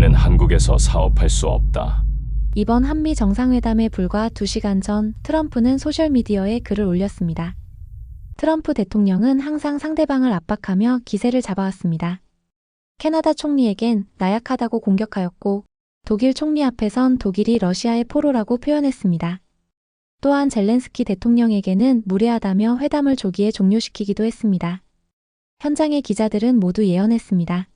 우리는 한국에서 사업할 수 없다. 이번 한미 정상회담에 불과 2시간 전 트럼프는 소셜미디어에 글을 올렸습니다. 트럼프 대통령은 항상 상대방을 압박하며 기세를 잡아왔습니다. 캐나다 총리에겐 나약하다고 공격하였고 독일 총리 앞에선 독일이 러시아의 포로라고 표현했습니다. 또한 젤렌스키 대통령에게는 무례하다며 회담을 조기에 종료시키기도 했습니다. 현장의 기자들은 모두 예언했습니다.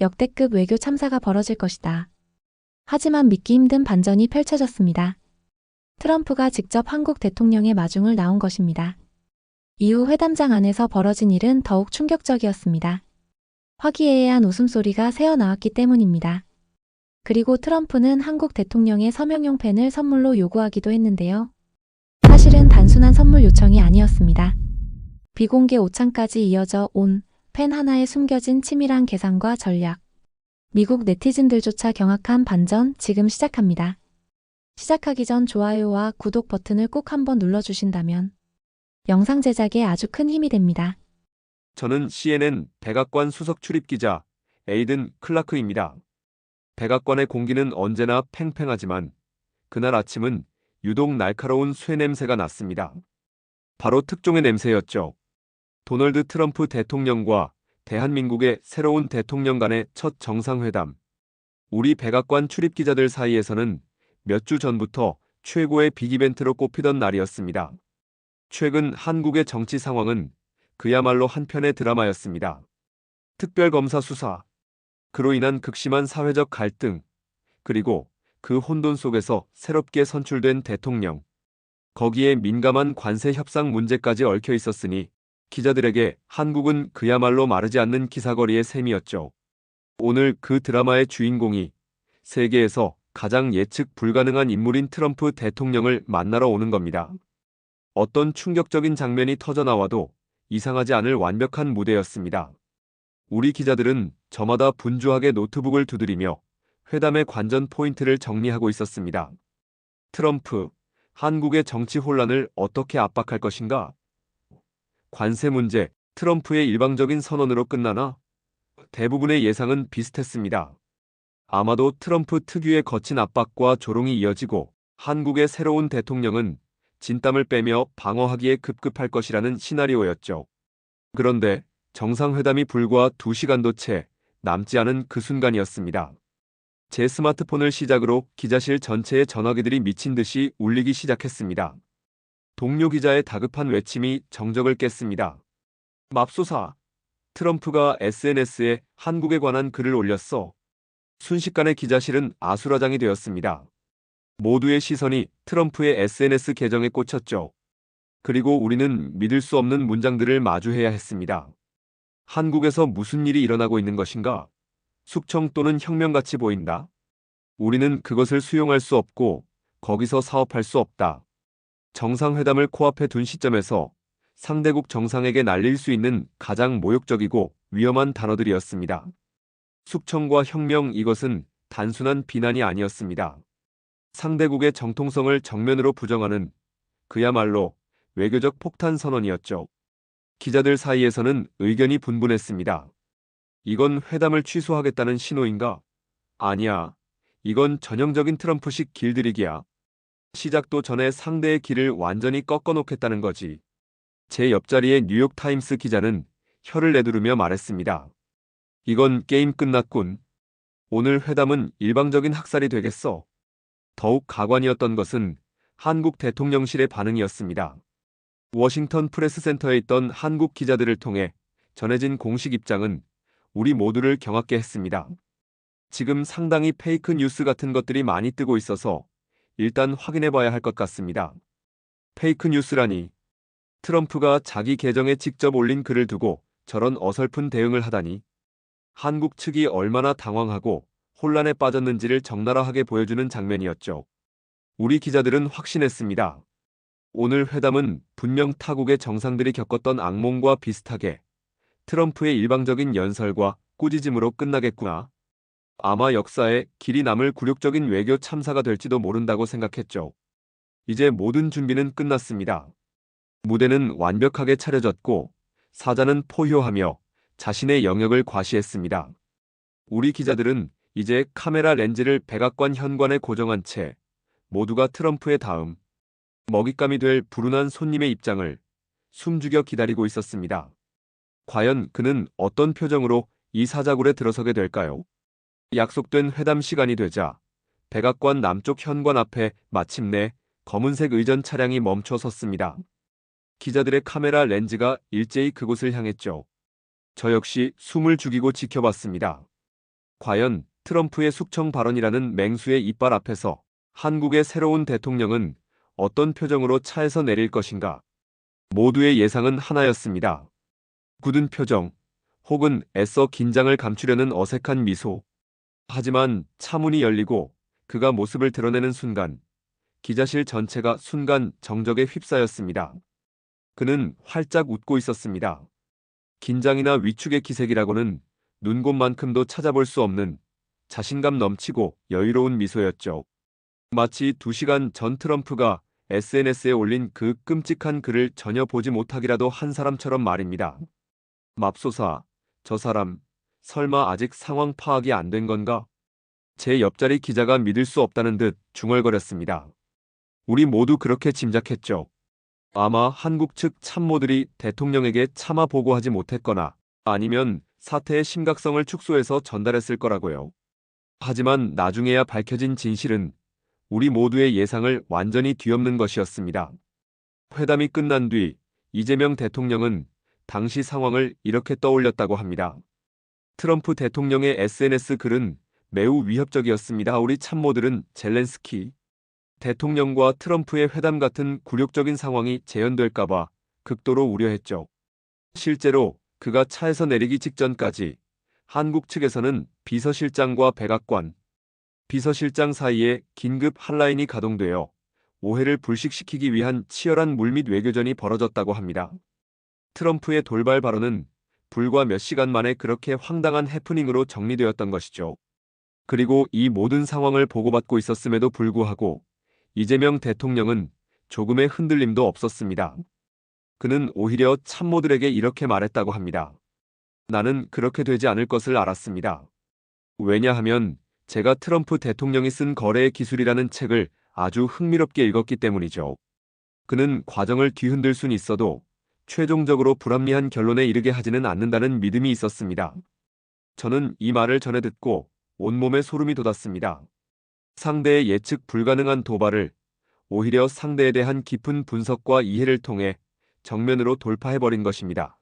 역대급 외교 참사가 벌어질 것이다. 하지만 믿기 힘든 반전이 펼쳐졌습니다. 트럼프가 직접 한국 대통령의 마중을 나온 것입니다. 이후 회담장 안에서 벌어진 일은 더욱 충격적이었습니다. 화기애애한 웃음소리가 새어나왔기 때문입니다. 그리고 트럼프는 한국 대통령의 서명용 펜을 선물로 요구하기도 했는데요. 사실은 단순한 선물 요청이 아니었습니다. 비공개 오찬까지 이어져 온 펜 하나에 숨겨진 치밀한 계산과 전략. 미국 네티즌들조차 경악한 반전 지금 시작합니다. 시작하기 전 좋아요와 구독 버튼을 꼭 한번 눌러주신다면 영상 제작에 아주 큰 힘이 됩니다. 저는 CNN 백악관 수석 출입기자 에이든 클라크입니다. 백악관의 공기는 언제나 팽팽하지만 그날 아침은 유독 날카로운 쇠 냄새가 났습니다. 바로 특종의 냄새였죠. 도널드 트럼프 대통령과 대한민국의 새로운 대통령 간의 첫 정상회담. 우리 백악관 출입기자들 사이에서는 몇 주 전부터 최고의 빅이벤트로 꼽히던 날이었습니다. 최근 한국의 정치 상황은 그야말로 한편의 드라마였습니다. 특별검사 수사, 그로 인한 극심한 사회적 갈등, 그리고 그 혼돈 속에서 새롭게 선출된 대통령. 거기에 민감한 관세 협상 문제까지 얽혀 있었으니 기자들에게 한국은 그야말로 마르지 않는 기사거리의 셈이었죠. 오늘 그 드라마의 주인공이 세계에서 가장 예측 불가능한 인물인 트럼프 대통령을 만나러 오는 겁니다. 어떤 충격적인 장면이 터져나와도 이상하지 않을 완벽한 무대였습니다. 우리 기자들은 저마다 분주하게 노트북을 두드리며 회담의 관전 포인트를 정리하고 있었습니다. 트럼프, 한국의 정치 혼란을 어떻게 압박할 것인가? 관세 문제, 트럼프의 일방적인 선언으로 끝나나? 대부분의 예상은 비슷했습니다. 아마도 트럼프 특유의 거친 압박과 조롱이 이어지고 한국의 새로운 대통령은 진땀을 빼며 방어하기에 급급할 것이라는 시나리오였죠. 그런데 정상회담이 불과 2시간도 채 남지 않은 그 순간이었습니다. 제 스마트폰을 시작으로 기자실 전체의 전화기들이 미친 듯이 울리기 시작했습니다. 동료 기자의 다급한 외침이 정적을 깼습니다. 맙소사, 트럼프가 SNS에 한국에 관한 글을 올렸어. 순식간에 기자실은 아수라장이 되었습니다. 모두의 시선이 트럼프의 SNS 계정에 꽂혔죠. 그리고 우리는 믿을 수 없는 문장들을 마주해야 했습니다. 한국에서 무슨 일이 일어나고 있는 것인가? 숙청 또는 혁명같이 보인다. 우리는 그것을 수용할 수 없고 거기서 사업할 수 없다. 정상회담을 코앞에 둔 시점에서 상대국 정상에게 날릴 수 있는 가장 모욕적이고 위험한 단어들이었습니다. 숙청과 혁명, 이것은 단순한 비난이 아니었습니다. 상대국의 정통성을 정면으로 부정하는 그야말로 외교적 폭탄 선언이었죠. 기자들 사이에서는 의견이 분분했습니다. 이건 회담을 취소하겠다는 신호인가? 아니야. 이건 전형적인 트럼프식 길들이기야. 시작도 전에 상대의 길을 완전히 꺾어놓겠다는 거지. 제 옆자리의 뉴욕타임스 기자는 혀를 내두르며 말했습니다. 이건 게임 끝났군. 오늘 회담은 일방적인 학살이 되겠어. 더욱 가관이었던 것은 한국 대통령실의 반응이었습니다. 워싱턴 프레스센터에 있던 한국 기자들을 통해 전해진 공식 입장은 우리 모두를 경악게 했습니다. 지금 상당히 페이크 뉴스 같은 것들이 많이 뜨고 있어서 일단 확인해봐야 할 것 같습니다. 페이크 뉴스라니. 트럼프가 자기 계정에 직접 올린 글을 두고 저런 어설픈 대응을 하다니. 한국 측이 얼마나 당황하고 혼란에 빠졌는지를 적나라하게 보여주는 장면이었죠. 우리 기자들은 확신했습니다. 오늘 회담은 분명 타국의 정상들이 겪었던 악몽과 비슷하게 트럼프의 일방적인 연설과 꾸짖음으로 끝나겠구나. 아마 역사에 길이 남을 굴욕적인 외교 참사가 될지도 모른다고 생각했죠. 이제 모든 준비는 끝났습니다. 무대는 완벽하게 차려졌고 사자는 포효하며 자신의 영역을 과시했습니다. 우리 기자들은 이제 카메라 렌즈를 백악관 현관에 고정한 채 모두가 트럼프의 다음 먹잇감이 될 불운한 손님의 입장을 숨죽여 기다리고 있었습니다. 과연 그는 어떤 표정으로 이 사자굴에 들어서게 될까요? 약속된 회담 시간이 되자 백악관 남쪽 현관 앞에 마침내 검은색 의전 차량이 멈춰 섰습니다. 기자들의 카메라 렌즈가 일제히 그곳을 향했죠. 저 역시 숨을 죽이고 지켜봤습니다. 과연 트럼프의 숙청 발언이라는 맹수의 이빨 앞에서 한국의 새로운 대통령은 어떤 표정으로 차에서 내릴 것인가? 모두의 예상은 하나였습니다. 굳은 표정, 혹은 애써 긴장을 감추려는 어색한 미소. 하지만 차문이 열리고 그가 모습을 드러내는 순간 기자실 전체가 순간 정적에 휩싸였습니다. 그는 활짝 웃고 있었습니다. 긴장이나 위축의 기색이라고는 눈곱만큼도 찾아볼 수 없는 자신감 넘치고 여유로운 미소였죠. 마치 2시간 전 트럼프가 SNS에 올린 그 끔찍한 글을 전혀 보지 못하기라도 한 사람처럼 말입니다. 맙소사, 저 사람, 설마 아직 상황 파악이 안 된 건가? 제 옆자리 기자가 믿을 수 없다는 듯 중얼거렸습니다. 우리 모두 그렇게 짐작했죠. 아마 한국 측 참모들이 대통령에게 차마 보고하지 못했거나 아니면 사태의 심각성을 축소해서 전달했을 거라고요. 하지만 나중에야 밝혀진 진실은 우리 모두의 예상을 완전히 뒤엎는 것이었습니다. 회담이 끝난 뒤 이재명 대통령은 당시 상황을 이렇게 떠올렸다고 합니다. 트럼프 대통령의 SNS 글은 매우 위협적이었습니다. 우리 참모들은 젤렌스키 대통령과 트럼프의 회담 같은 굴욕적인 상황이 재현될까봐 극도로 우려했죠. 실제로 그가 차에서 내리기 직전까지 한국 측에서는 비서실장과 백악관, 비서실장 사이에 긴급 핫라인이 가동되어 오해를 불식시키기 위한 치열한 물밑 외교전이 벌어졌다고 합니다. 트럼프의 돌발 발언은 불과 몇 시간 만에 그렇게 황당한 해프닝으로 정리되었던 것이죠. 그리고 이 모든 상황을 보고받고 있었음에도 불구하고 이재명 대통령은 조금의 흔들림도 없었습니다. 그는 오히려 참모들에게 이렇게 말했다고 합니다. 나는 그렇게 되지 않을 것을 알았습니다. 왜냐하면 제가 트럼프 대통령이 쓴 거래의 기술이라는 책을 아주 흥미롭게 읽었기 때문이죠. 그는 과정을 뒤흔들 순 있어도 최종적으로 불합리한 결론에 이르게 하지는 않는다는 믿음이 있었습니다. 저는 이 말을 전해 듣고 온몸에 소름이 돋았습니다. 상대의 예측 불가능한 도발을 오히려 상대에 대한 깊은 분석과 이해를 통해 정면으로 돌파해버린 것입니다.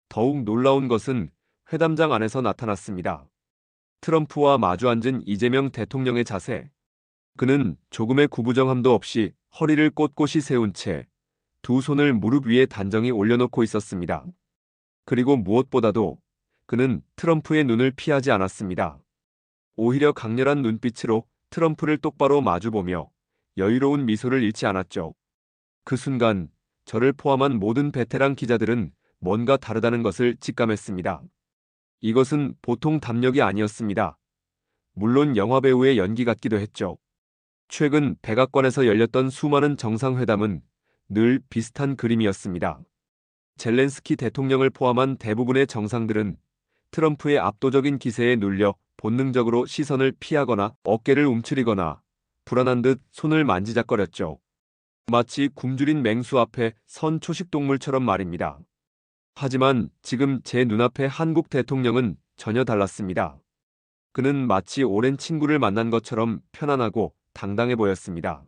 더욱 놀라운 것은 회담장 안에서 나타났습니다. 트럼프와 마주 앉은 이재명 대통령의 자세. 그는 조금의 구부정함도 없이 허리를 꼿꼿이 세운 채 두 손을 무릎 위에 단정히 올려놓고 있었습니다. 그리고 무엇보다도 그는 트럼프의 눈을 피하지 않았습니다. 오히려 강렬한 눈빛으로 트럼프를 똑바로 마주보며 여유로운 미소를 잃지 않았죠. 그 순간 저를 포함한 모든 베테랑 기자들은 뭔가 다르다는 것을 직감했습니다. 이것은 보통 담력이 아니었습니다. 물론 영화배우의 연기 같기도 했죠. 최근 백악관에서 열렸던 수많은 정상회담은 늘 비슷한 그림이었습니다. 젤렌스키 대통령을 포함한 대부분의 정상들은 트럼프의 압도적인 기세에 눌려 본능적으로 시선을 피하거나 어깨를 움츠리거나 불안한 듯 손을 만지작거렸죠. 마치 굶주린 맹수 앞에 선 초식동물처럼 말입니다. 하지만 지금 제 눈앞의 한국 대통령은 전혀 달랐습니다. 그는 마치 오랜 친구를 만난 것처럼 편안하고 당당해 보였습니다.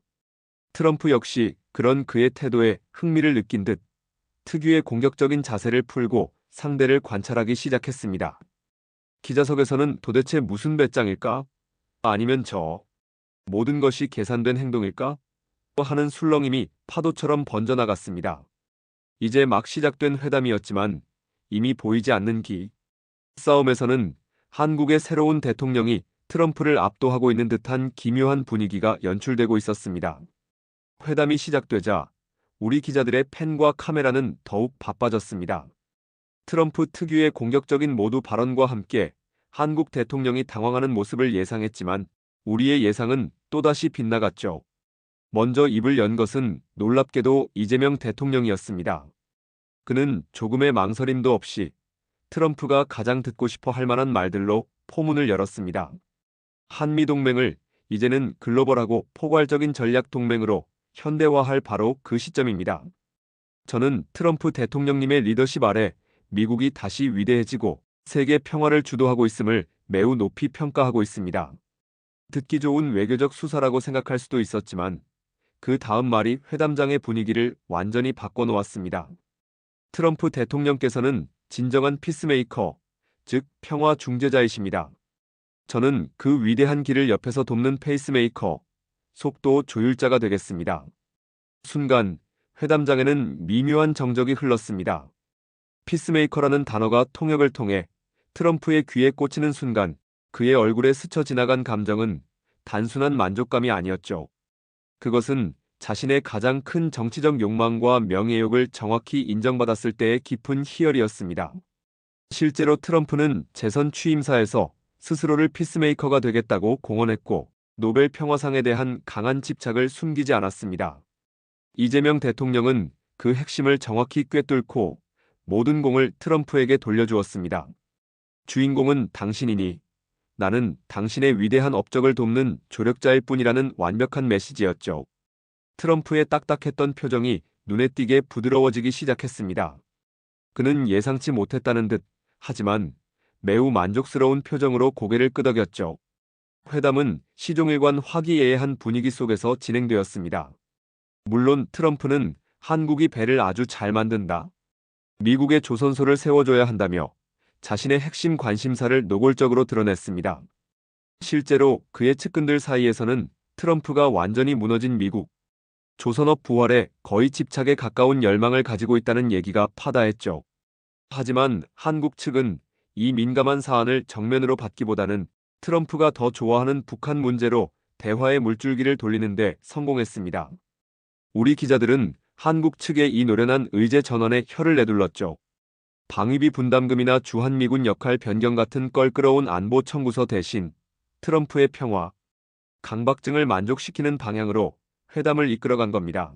트럼프 역시 그런 그의 태도에 흥미를 느낀 듯 특유의 공격적인 자세를 풀고 상대를 관찰하기 시작했습니다. 기자석에서는 도대체 무슨 배짱일까? 아니면 저 모든 것이 계산된 행동일까? 하는 술렁임이 파도처럼 번져나갔습니다. 이제 막 시작된 회담이었지만 이미 보이지 않는 싸움에서는 한국의 새로운 대통령이 트럼프를 압도하고 있는 듯한 기묘한 분위기가 연출되고 있었습니다. 회담이 시작되자 우리 기자들의 펜과 카메라는 더욱 바빠졌습니다. 트럼프 특유의 공격적인 모두 발언과 함께 한국 대통령이 당황하는 모습을 예상했지만 우리의 예상은 또다시 빗나갔죠. 먼저 입을 연 것은 놀랍게도 이재명 대통령이었습니다. 그는 조금의 망설임도 없이 트럼프가 가장 듣고 싶어 할 만한 말들로 포문을 열었습니다. 한미동맹을 이제는 글로벌하고 포괄적인 전략 동맹으로 현대화할 바로 그 시점입니다. 저는 트럼프 대통령님의 리더십 아래 미국이 다시 위대해지고 세계 평화를 주도하고 있음을 매우 높이 평가하고 있습니다. 듣기 좋은 외교적 수사라고 생각할 수도 있었지만 그 다음 말이 회담장의 분위기를 완전히 바꿔놓았습니다. 트럼프 대통령께서는 진정한 피스메이커, 즉 평화 중재자이십니다. 저는 그 위대한 길을 옆에서 돕는 페이스메이커, 속도 조율자가 되겠습니다. 순간 회담장에는 미묘한 정적이 흘렀습니다. 피스메이커라는 단어가 통역을 통해 트럼프의 귀에 꽂히는 순간 그의 얼굴에 스쳐 지나간 감정은 단순한 만족감이 아니었죠. 그것은 자신의 가장 큰 정치적 욕망과 명예욕을 정확히 인정받았을 때의 깊은 희열이었습니다. 실제로 트럼프는 재선 취임사에서 스스로를 피스메이커가 되겠다고 공언했고 노벨 평화상에 대한 강한 집착을 숨기지 않았습니다. 이재명 대통령은 그 핵심을 정확히 꿰뚫고 모든 공을 트럼프에게 돌려주었습니다. 주인공은 당신이니 나는 당신의 위대한 업적을 돕는 조력자일 뿐이라는 완벽한 메시지였죠. 트럼프의 딱딱했던 표정이 눈에 띄게 부드러워지기 시작했습니다. 그는 예상치 못했다는 듯 하지만 매우 만족스러운 표정으로 고개를 끄덕였죠. 회담은 시종일관 화기애애한 분위기 속에서 진행되었습니다. 물론 트럼프는 한국이 배를 아주 잘 만든다. 미국의 조선소를 세워줘야 한다며 자신의 핵심 관심사를 노골적으로 드러냈습니다. 실제로 그의 측근들 사이에서는 트럼프가 완전히 무너진 미국, 조선업 부활에 거의 집착에 가까운 열망을 가지고 있다는 얘기가 파다했죠. 하지만 한국 측은 이 민감한 사안을 정면으로 받기보다는 트럼프가 더 좋아하는 북한 문제로 대화의 물줄기를 돌리는 데 성공했습니다. 우리 기자들은 한국 측의 이 노련한 의제 전환에 혀를 내둘렀죠. 방위비 분담금이나 주한미군 역할 변경 같은 껄끄러운 안보 청구서 대신 트럼프의 평화, 강박증을 만족시키는 방향으로 회담을 이끌어간 겁니다.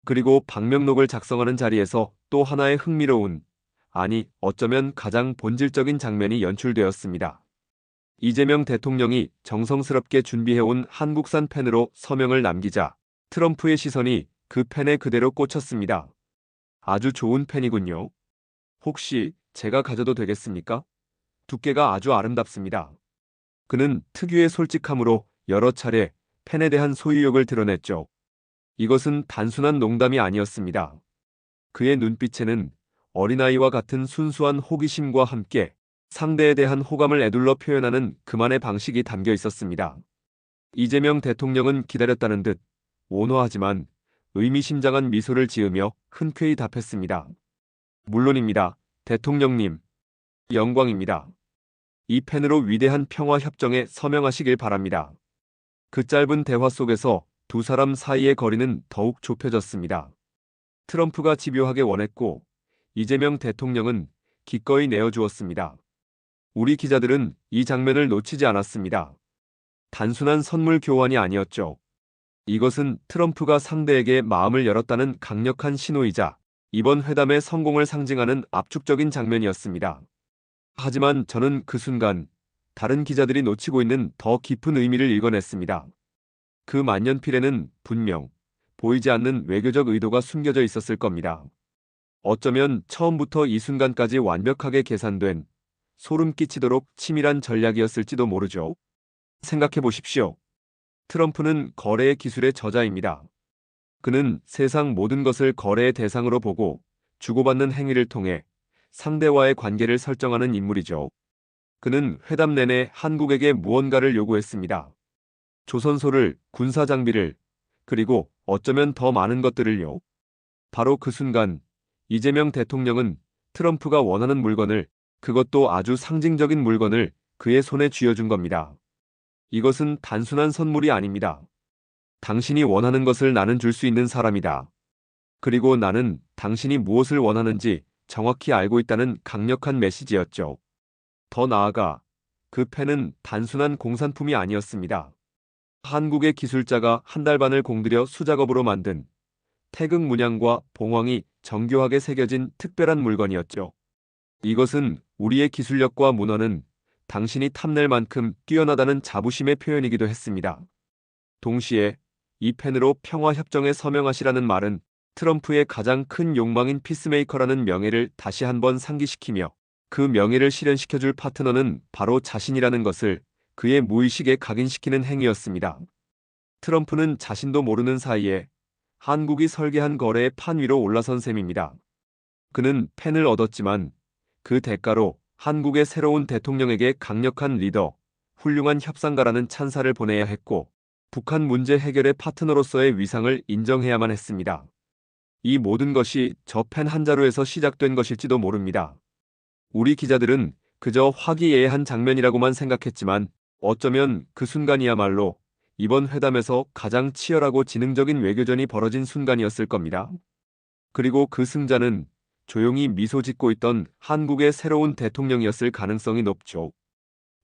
그리고 방명록을 작성하는 자리에서 또 하나의 흥미로운, 아니 어쩌면 가장 본질적인 장면이 연출되었습니다. 이재명 대통령이 정성스럽게 준비해온 한국산 펜으로 서명을 남기자 트럼프의 시선이 그 펜에 그대로 꽂혔습니다. 아주 좋은 펜이군요. 혹시 제가 가져도 되겠습니까? 두께가 아주 아름답습니다. 그는 특유의 솔직함으로 여러 차례 펜에 대한 소유욕을 드러냈죠. 이것은 단순한 농담이 아니었습니다. 그의 눈빛에는 어린아이와 같은 순수한 호기심과 함께 상대에 대한 호감을 에둘러 표현하는 그만의 방식이 담겨 있었습니다. 이재명 대통령은 기다렸다는 듯 온화하지만 의미심장한 미소를 지으며 흔쾌히 답했습니다. 물론입니다, 대통령님. 영광입니다. 이 펜으로 위대한 평화협정에 서명하시길 바랍니다. 그 짧은 대화 속에서 두 사람 사이의 거리는 더욱 좁혀졌습니다. 트럼프가 집요하게 원했고 이재명 대통령은 기꺼이 내어주었습니다. 우리 기자들은 이 장면을 놓치지 않았습니다. 단순한 선물 교환이 아니었죠. 이것은 트럼프가 상대에게 마음을 열었다는 강력한 신호이자 이번 회담의 성공을 상징하는 압축적인 장면이었습니다. 하지만 저는 그 순간 다른 기자들이 놓치고 있는 더 깊은 의미를 읽어냈습니다. 그 만년필에는 분명 보이지 않는 외교적 의도가 숨겨져 있었을 겁니다. 어쩌면 처음부터 이 순간까지 완벽하게 계산된 소름 끼치도록 치밀한 전략이었을지도 모르죠. 생각해 보십시오. 트럼프는 거래의 기술의 저자입니다. 그는 세상 모든 것을 거래의 대상으로 보고 주고받는 행위를 통해 상대와의 관계를 설정하는 인물이죠. 그는 회담 내내 한국에게 무언가를 요구했습니다. 조선소를, 군사장비를, 그리고 어쩌면 더 많은 것들을요. 바로 그 순간 이재명 대통령은 트럼프가 원하는 물건을, 그것도 아주 상징적인 물건을 그의 손에 쥐어준 겁니다. 이것은 단순한 선물이 아닙니다. 당신이 원하는 것을 나는 줄 수 있는 사람이다. 그리고 나는 당신이 무엇을 원하는지 정확히 알고 있다는 강력한 메시지였죠. 더 나아가 그 펜은 단순한 공산품이 아니었습니다. 한국의 기술자가 한 달 반을 공들여 수작업으로 만든 태극 문양과 봉황이 정교하게 새겨진 특별한 물건이었죠. 이것은 우리의 기술력과 문화는 당신이 탐낼 만큼 뛰어나다는 자부심의 표현이기도 했습니다. 동시에 이 펜으로 평화협정에 서명하시라는 말은 트럼프의 가장 큰 욕망인 피스메이커라는 명예를 다시 한번 상기시키며 그 명예를 실현시켜줄 파트너는 바로 자신이라는 것을 그의 무의식에 각인시키는 행위였습니다. 트럼프는 자신도 모르는 사이에 한국이 설계한 거래의 판 위로 올라선 셈입니다. 그는 펜을 얻었지만 그 대가로 한국의 새로운 대통령에게 강력한 리더, 훌륭한 협상가라는 찬사를 보내야 했고 북한 문제 해결의 파트너로서의 위상을 인정해야만 했습니다. 이 모든 것이 저 펜 한 자루에서 시작된 것일지도 모릅니다. 우리 기자들은 그저 화기애애한 장면이라고만 생각했지만 어쩌면 그 순간이야말로 이번 회담에서 가장 치열하고 지능적인 외교전이 벌어진 순간이었을 겁니다. 그리고 그 승자는 조용히 미소 짓고 있던 한국의 새로운 대통령이었을 가능성이 높죠.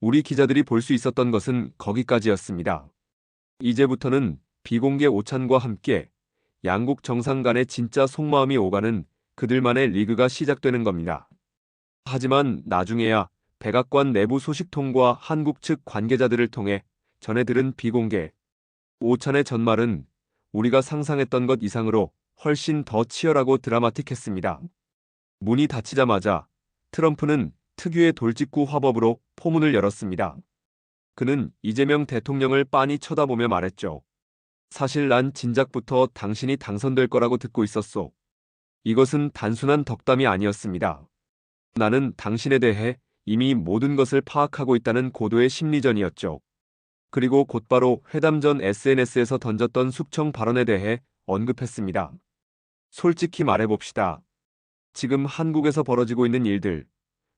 우리 기자들이 볼 수 있었던 것은 거기까지였습니다. 이제부터는 비공개 오찬과 함께 양국 정상 간의 진짜 속마음이 오가는 그들만의 리그가 시작되는 겁니다. 하지만 나중에야 백악관 내부 소식통과 한국 측 관계자들을 통해 전해 들은 비공개 오찬의 전말은 우리가 상상했던 것 이상으로 훨씬 더 치열하고 드라마틱했습니다. 문이 닫히자마자 트럼프는 특유의 돌직구 화법으로 포문을 열었습니다. 그는 이재명 대통령을 빤히 쳐다보며 말했죠. 사실 난 진작부터 당신이 당선될 거라고 듣고 있었소. 이것은 단순한 덕담이 아니었습니다. 나는 당신에 대해 이미 모든 것을 파악하고 있다는 고도의 심리전이었죠. 그리고 곧바로 회담 전 SNS에서 던졌던 숙청 발언에 대해 언급했습니다. 솔직히 말해봅시다. 지금 한국에서 벌어지고 있는 일들,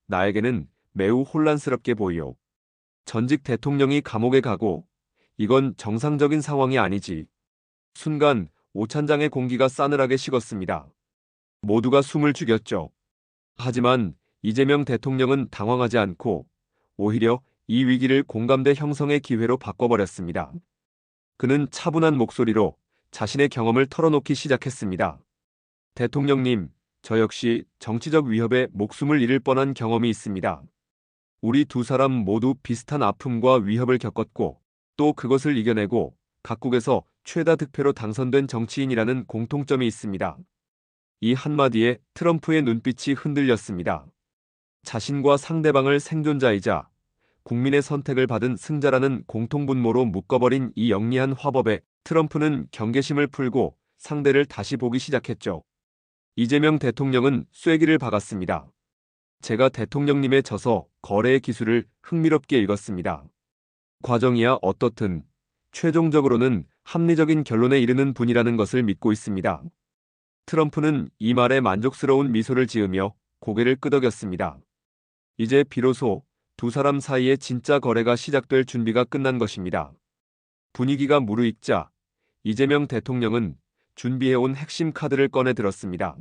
나에게는 매우 혼란스럽게 보이오. 전직 대통령이 감옥에 가고 이건 정상적인 상황이 아니지. 순간 오찬장의 공기가 싸늘하게 식었습니다. 모두가 숨을 죽였죠. 하지만 이재명 대통령은 당황하지 않고 오히려 이 위기를 공감대 형성의 기회로 바꿔버렸습니다. 그는 차분한 목소리로 자신의 경험을 털어놓기 시작했습니다. 대통령님, 저 역시 정치적 위협에 목숨을 잃을 뻔한 경험이 있습니다. 우리 두 사람 모두 비슷한 아픔과 위협을 겪었고 또 그것을 이겨내고 각국에서 최다 득표로 당선된 정치인이라는 공통점이 있습니다. 이 한마디에 트럼프의 눈빛이 흔들렸습니다. 자신과 상대방을 생존자이자 국민의 선택을 받은 승자라는 공통분모로 묶어버린 이 영리한 화법에 트럼프는 경계심을 풀고 상대를 다시 보기 시작했죠. 이재명 대통령은 쐐기를 박았습니다. 제가 대통령님의 저서 거래의 기술을 흥미롭게 읽었습니다. 과정이야 어떻든 최종적으로는 합리적인 결론에 이르는 분이라는 것을 믿고 있습니다. 트럼프는 이 말에 만족스러운 미소를 지으며 고개를 끄덕였습니다. 이제 비로소 두 사람 사이의 진짜 거래가 시작될 준비가 끝난 것입니다. 분위기가 무르익자 이재명 대통령은 준비해온 핵심 카드를 꺼내 들었습니다.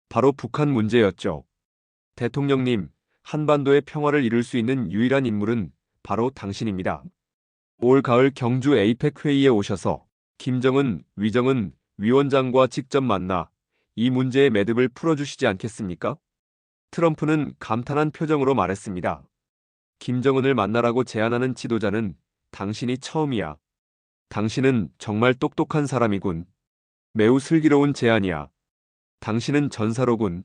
바로 북한 문제였죠. 대통령님, 한반도의 평화를 이룰 수 있는 유일한 인물은 바로 당신입니다. 올 가을 경주 에이펙 회의에 오셔서 김정은, 위정은 위원장과 직접 만나 이 문제의 매듭을 풀어주시지 않겠습니까? 트럼프는 감탄한 표정으로 말했습니다. 김정은을 만나라고 제안하는 지도자는 당신이 처음이야. 당신은 정말 똑똑한 사람이군. 매우 슬기로운 제안이야. 당신은 전사로군.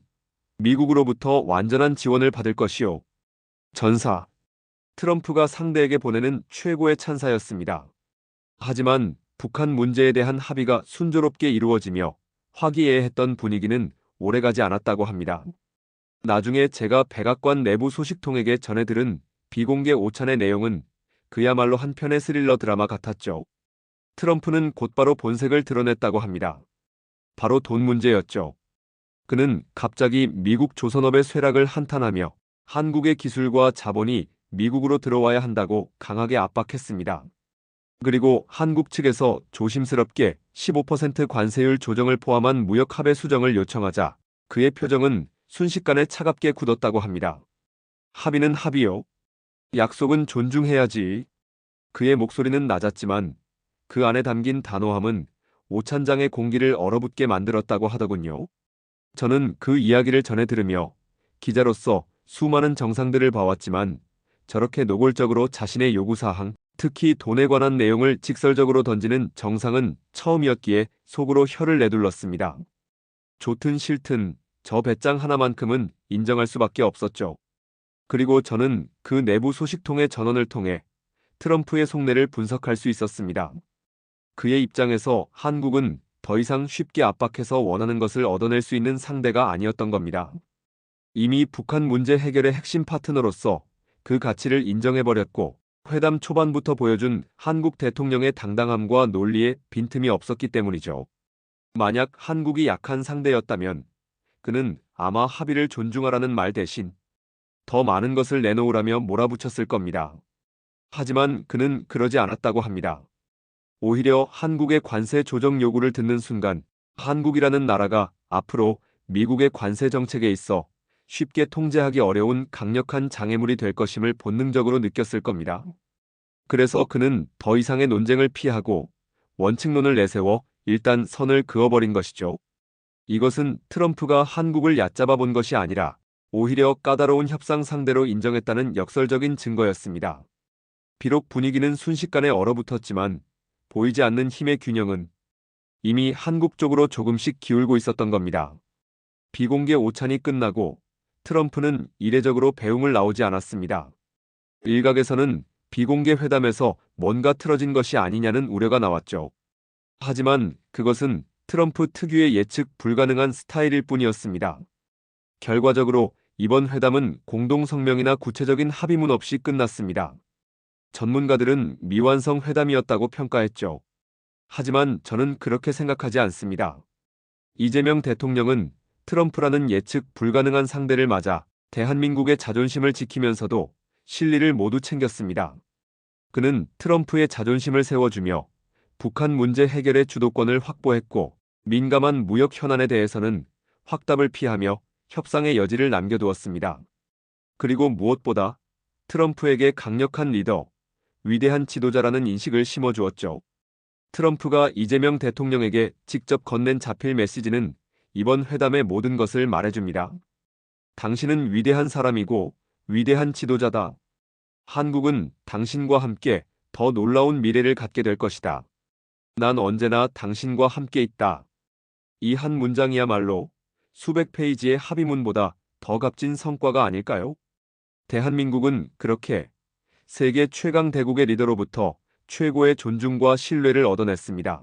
미국으로부터 완전한 지원을 받을 것이오. 전사. 트럼프가 상대에게 보내는 최고의 찬사였습니다. 하지만 북한 문제에 대한 합의가 순조롭게 이루어지며 화기애애했던 분위기는 오래가지 않았다고 합니다. 나중에 제가 백악관 내부 소식통에게 전해 들은 비공개 오찬의 내용은 그야말로 한 편의 스릴러 드라마 같았죠. 트럼프는 곧바로 본색을 드러냈다고 합니다. 바로 돈 문제였죠. 그는 갑자기 미국 조선업의 쇠락을 한탄하며 한국의 기술과 자본이 미국으로 들어와야 한다고 강하게 압박했습니다. 그리고 한국 측에서 조심스럽게 15% 관세율 조정을 포함한 무역 합의 수정을 요청하자 그의 표정은 순식간에 차갑게 굳었다고 합니다. 합의는 합의요. 약속은 존중해야지. 그의 목소리는 낮았지만 그 안에 담긴 단호함은 오찬장의 공기를 얼어붙게 만들었다고 하더군요. 저는 그 이야기를 전해 들으며 기자로서 수많은 정상들을 봐왔지만 저렇게 노골적으로 자신의 요구사항, 특히 돈에 관한 내용을 직설적으로 던지는 정상은 처음이었기에 속으로 혀를 내둘렀습니다. 좋든 싫든 저 배짱 하나만큼은 인정할 수밖에 없었죠. 그리고 저는 그 내부 소식통의 전원을 통해 트럼프의 속내를 분석할 수 있었습니다. 그의 입장에서 한국은 더 이상 쉽게 압박해서 원하는 것을 얻어낼 수 있는 상대가 아니었던 겁니다. 이미 북한 문제 해결의 핵심 파트너로서 그 가치를 인정해버렸고 회담 초반부터 보여준 한국 대통령의 당당함과 논리에 빈틈이 없었기 때문이죠. 만약 한국이 약한 상대였다면 그는 아마 합의를 존중하라는 말 대신 더 많은 것을 내놓으라며 몰아붙였을 겁니다. 하지만 그는 그러지 않았다고 합니다. 오히려 한국의 관세 조정 요구를 듣는 순간 한국이라는 나라가 앞으로 미국의 관세 정책에 있어 쉽게 통제하기 어려운 강력한 장애물이 될 것임을 본능적으로 느꼈을 겁니다. 그래서 그는 더 이상의 논쟁을 피하고 원칙론을 내세워 일단 선을 그어버린 것이죠. 이것은 트럼프가 한국을 얕잡아 본 것이 아니라 오히려 까다로운 협상 상대로 인정했다는 역설적인 증거였습니다. 비록 분위기는 순식간에 얼어붙었지만 보이지 않는 힘의 균형은 이미 한국 쪽으로 조금씩 기울고 있었던 겁니다. 비공개 오찬이 끝나고 트럼프는 이례적으로 배웅을 나오지 않았습니다. 일각에서는 비공개 회담에서 뭔가 틀어진 것이 아니냐는 우려가 나왔죠. 하지만 그것은 트럼프 특유의 예측 불가능한 스타일일 뿐이었습니다. 결과적으로 이번 회담은 공동성명이나 구체적인 합의문 없이 끝났습니다. 전문가들은 미완성 회담이었다고 평가했죠. 하지만 저는 그렇게 생각하지 않습니다. 이재명 대통령은 트럼프라는 예측 불가능한 상대를 맞아 대한민국의 자존심을 지키면서도 실리를 모두 챙겼습니다. 그는 트럼프의 자존심을 세워주며 북한 문제 해결의 주도권을 확보했고 민감한 무역 현안에 대해서는 확답을 피하며 협상의 여지를 남겨두었습니다. 그리고 무엇보다 트럼프에게 강력한 리더, 위대한 지도자라는 인식을 심어주었죠. 트럼프가 이재명 대통령에게 직접 건넨 자필 메시지는 이번 회담의 모든 것을 말해줍니다. 당신은 위대한 사람이고 위대한 지도자다. 한국은 당신과 함께 더 놀라운 미래를 갖게 될 것이다. 난 언제나 당신과 함께 있다. 이 한 문장이야말로 수백 페이지의 합의문보다 더 값진 성과가 아닐까요? 대한민국은 그렇게 세계 최강 대국의 리더로부터 최고의 존중과 신뢰를 얻어냈습니다.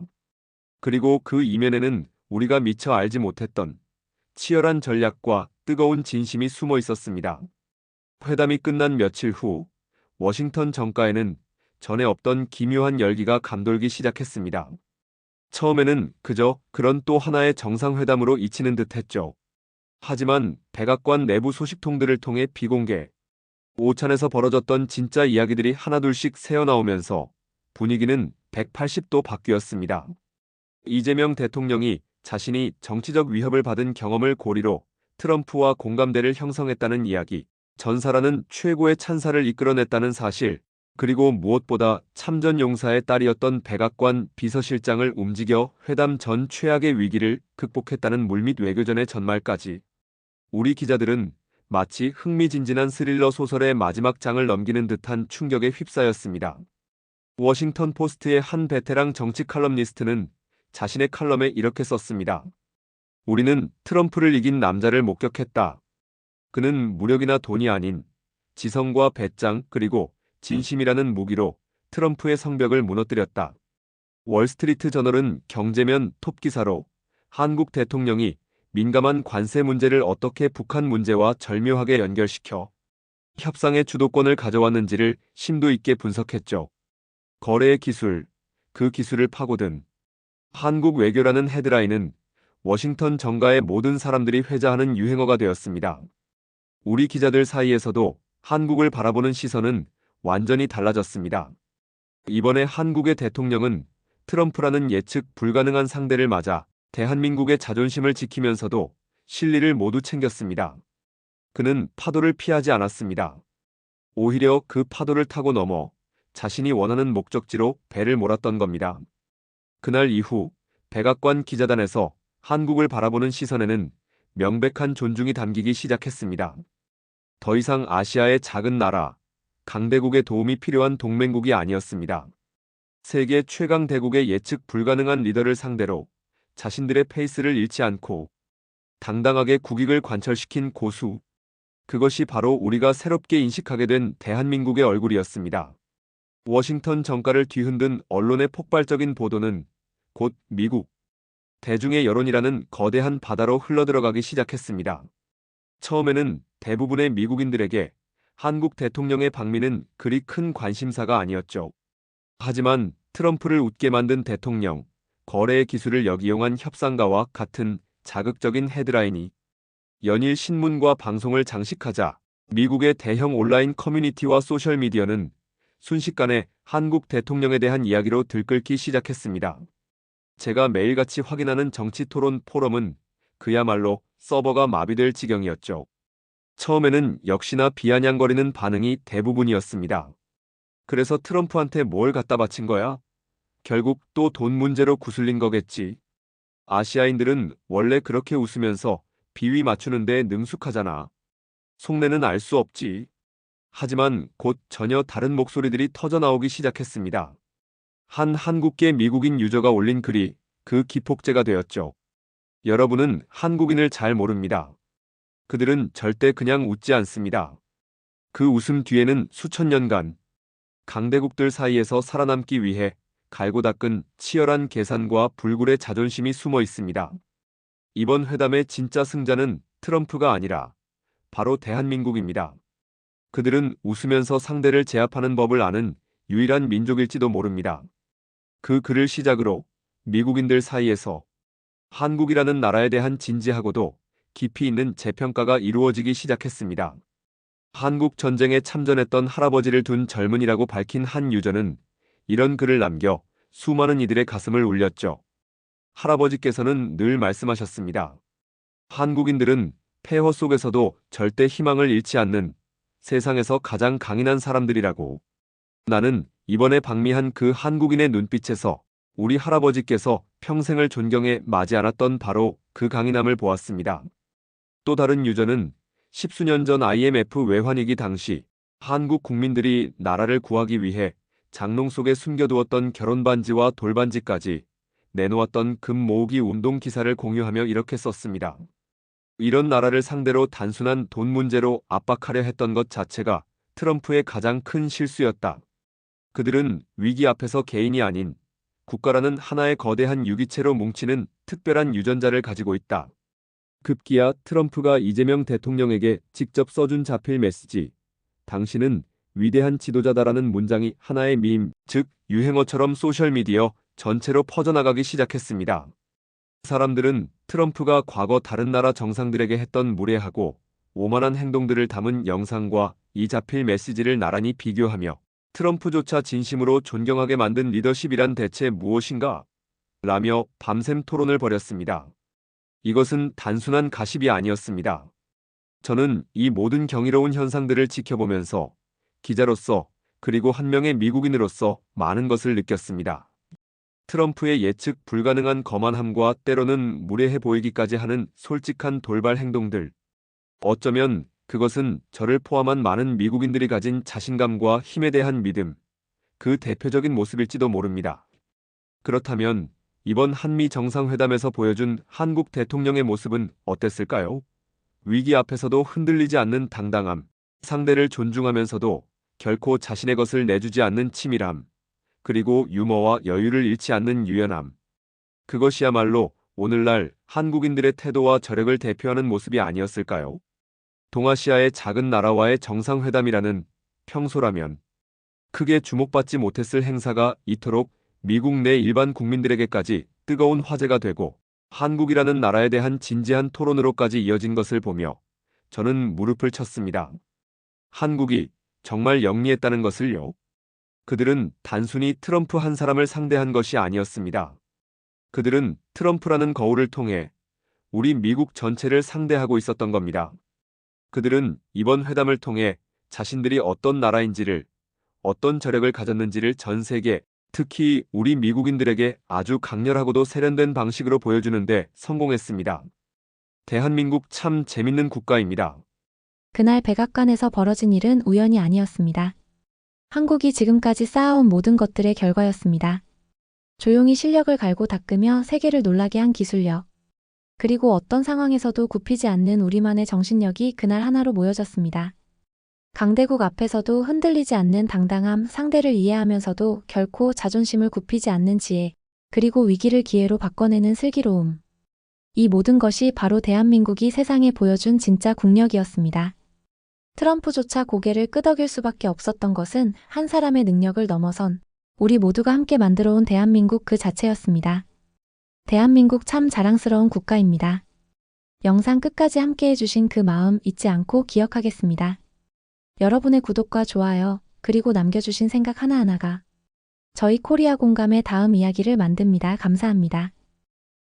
그리고 그 이면에는 우리가 미처 알지 못했던 치열한 전략과 뜨거운 진심이 숨어 있었습니다. 회담이 끝난 며칠 후 워싱턴 정가에는 전에 없던 기묘한 열기가 감돌기 시작했습니다. 처음에는 그저 그런 또 하나의 정상회담으로 잊히는 듯했죠. 하지만 백악관 내부 소식통들을 통해 비공개 오찬에서 벌어졌던 진짜 이야기들이 하나둘씩 새어나오면서 분위기는 180도 바뀌었습니다. 이재명 대통령이 자신이 정치적 위협을 받은 경험을 고리로 트럼프와 공감대를 형성했다는 이야기, 전사라는 최고의 찬사를 이끌어냈다는 사실, 그리고 무엇보다 참전 용사의 딸이었던 백악관 비서실장을 움직여 회담 전 최악의 위기를 극복했다는 물밑 외교전의 전말까지. 우리 기자들은 마치 흥미진진한 스릴러 소설의 마지막 장을 넘기는 듯한 충격에 휩싸였습니다. 워싱턴 포스트의 한 베테랑 정치 칼럼니스트는 자신의 칼럼에 이렇게 썼습니다. 우리는 트럼프를 이긴 남자를 목격했다. 그는 무력이나 돈이 아닌 지성과 배짱 그리고 진심이라는 무기로 트럼프의 성벽을 무너뜨렸다. 월스트리트 저널은 경제면 톱기사로 한국 대통령이 민감한 관세 문제를 어떻게 북한 문제와 절묘하게 연결시켜 협상의 주도권을 가져왔는지를 심도 있게 분석했죠. 거래의 기술, 그 기술을 파고든 한국 외교라는 헤드라인은 워싱턴 정가의 모든 사람들이 회자하는 유행어가 되었습니다. 우리 기자들 사이에서도 한국을 바라보는 시선은 완전히 달라졌습니다. 이번에 한국의 대통령은 트럼프라는 예측 불가능한 상대를 맞아 대한민국의 자존심을 지키면서도 실리를 모두 챙겼습니다. 그는 파도를 피하지 않았습니다. 오히려 그 파도를 타고 넘어 자신이 원하는 목적지로 배를 몰았던 겁니다. 그날 이후 백악관 기자단에서 한국을 바라보는 시선에는 명백한 존중이 담기기 시작했습니다. 더 이상 아시아의 작은 나라, 강대국의 도움이 필요한 동맹국이 아니었습니다. 세계 최강 대국의 예측 불가능한 리더를 상대로 자신들의 페이스를 잃지 않고 당당하게 국익을 관철시킨 고수. 그것이 바로 우리가 새롭게 인식하게 된 대한민국의 얼굴이었습니다. 워싱턴 정가를 뒤흔든 언론의 폭발적인 보도는 곧 미국 대중의 여론이라는 거대한 바다로 흘러들어가기 시작했습니다. 처음에는 대부분의 미국인들에게 한국 대통령의 방미는 그리 큰 관심사가 아니었죠. 하지만 트럼프를 웃게 만든 대통령, 거래의 기술을 역이용한 협상가와 같은 자극적인 헤드라인이 연일 신문과 방송을 장식하자 미국의 대형 온라인 커뮤니티와 소셜미디어는 순식간에 한국 대통령에 대한 이야기로 들끓기 시작했습니다. 제가 매일같이 확인하는 정치토론 포럼은 그야말로 서버가 마비될 지경이었죠. 처음에는 역시나 비아냥거리는 반응이 대부분이었습니다. 그래서 트럼프한테 뭘 갖다 바친 거야? 결국 또 돈 문제로 구슬린 거겠지. 아시아인들은 원래 그렇게 웃으면서 비위 맞추는데 능숙하잖아. 속내는 알 수 없지. 하지만 곧 전혀 다른 목소리들이 터져나오기 시작했습니다. 한 한국계 미국인 유저가 올린 글이 그 기폭제가 되었죠. 여러분은 한국인을 잘 모릅니다. 그들은 절대 그냥 웃지 않습니다. 그 웃음 뒤에는 수천 년간 강대국들 사이에서 살아남기 위해 갈고 닦은 치열한 계산과 불굴의 자존심이 숨어 있습니다. 이번 회담의 진짜 승자는 트럼프가 아니라 바로 대한민국입니다. 그들은 웃으면서 상대를 제압하는 법을 아는 유일한 민족일지도 모릅니다. 그 글을 시작으로 미국인들 사이에서 한국이라는 나라에 대한 진지하고도 깊이 있는 재평가가 이루어지기 시작했습니다. 한국 전쟁에 참전했던 할아버지를 둔 젊은이라고 밝힌 한 유저는 이런 글을 남겨 수많은 이들의 가슴을 울렸죠. 할아버지께서는 늘 말씀하셨습니다. 한국인들은 폐허 속에서도 절대 희망을 잃지 않는 세상에서 가장 강인한 사람들이라고. 나는 이번에 방미한 그 한국인의 눈빛에서 우리 할아버지께서 평생을 존경해 마지 않았던 바로 그 강인함을 보았습니다. 또 다른 유저는 십수년 전 IMF 외환위기 당시 한국 국민들이 나라를 구하기 위해 장롱 속에 숨겨두었던 결혼반지와 돌반지까지 내놓았던 금 모으기 운동 기사를 공유하며 이렇게 썼습니다. 이런 나라를 상대로 단순한 돈 문제로 압박하려 했던 것 자체가 트럼프의 가장 큰 실수였다. 그들은 위기 앞에서 개인이 아닌 국가라는 하나의 거대한 유기체로 뭉치는 특별한 유전자를 가지고 있다. 급기야 트럼프가 이재명 대통령에게 직접 써준 자필 메시지, 당신은 위대한 지도자다라는 문장이 하나의 밈, 즉 유행어처럼 소셜미디어 전체로 퍼져나가기 시작했습니다. 사람들은 트럼프가 과거 다른 나라 정상들에게 했던 무례하고 오만한 행동들을 담은 영상과 이 자필 메시지를 나란히 비교하며 트럼프조차 진심으로 존경하게 만든 리더십이란 대체 무엇인가? 라며 밤샘 토론을 벌였습니다. 이것은 단순한 가십이 아니었습니다. 저는 이 모든 경이로운 현상들을 지켜보면서 기자로서 그리고 한 명의 미국인으로서 많은 것을 느꼈습니다. 트럼프의 예측 불가능한 거만함과 때로는 무례해 보이기까지 하는 솔직한 돌발 행동들. 어쩌면 그것은 저를 포함한 많은 미국인들이 가진 자신감과 힘에 대한 믿음, 그 대표적인 모습일지도 모릅니다. 그렇다면 이번 한미 정상회담에서 보여준 한국 대통령의 모습은 어땠을까요? 위기 앞에서도 흔들리지 않는 당당함, 상대를 존중하면서도 결코 자신의 것을 내주지 않는 치밀함, 그리고 유머와 여유를 잃지 않는 유연함. 그것이야말로 오늘날 한국인들의 태도와 저력을 대표하는 모습이 아니었을까요? 동아시아의 작은 나라와의 정상회담이라는 평소라면 크게 주목받지 못했을 행사가 이토록 미국 내 일반 국민들에게까지 뜨거운 화제가 되고 한국이라는 나라에 대한 진지한 토론으로까지 이어진 것을 보며 저는 무릎을 쳤습니다. 한국이 정말 영리했다는 것을요. 그들은 단순히 트럼프 한 사람을 상대한 것이 아니었습니다. 그들은 트럼프라는 거울을 통해 우리 미국 전체를 상대하고 있었던 겁니다. 그들은 이번 회담을 통해 자신들이 어떤 나라인지를, 어떤 저력을 가졌는지를 전 세계, 특히 우리 미국인들에게 아주 강렬하고도 세련된 방식으로 보여주는데 성공했습니다. 대한민국 참 재밌는 국가입니다. 그날 백악관에서 벌어진 일은 우연이 아니었습니다. 한국이 지금까지 쌓아온 모든 것들의 결과였습니다. 조용히 실력을 갈고 닦으며 세계를 놀라게 한 기술력. 그리고 어떤 상황에서도 굽히지 않는 우리만의 정신력이 그날 하나로 모여졌습니다. 강대국 앞에서도 흔들리지 않는 당당함, 상대를 이해하면서도 결코 자존심을 굽히지 않는 지혜, 그리고 위기를 기회로 바꿔내는 슬기로움. 이 모든 것이 바로 대한민국이 세상에 보여준 진짜 국력이었습니다. 트럼프조차 고개를 끄덕일 수밖에 없었던 것은 한 사람의 능력을 넘어선 우리 모두가 함께 만들어온 대한민국 그 자체였습니다. 대한민국 참 자랑스러운 국가입니다. 영상 끝까지 함께 해주신 그 마음 잊지 않고 기억하겠습니다. 여러분의 구독과 좋아요, 그리고 남겨주신 생각 하나하나가 저희 코리아 공감의 다음 이야기를 만듭니다. 감사합니다.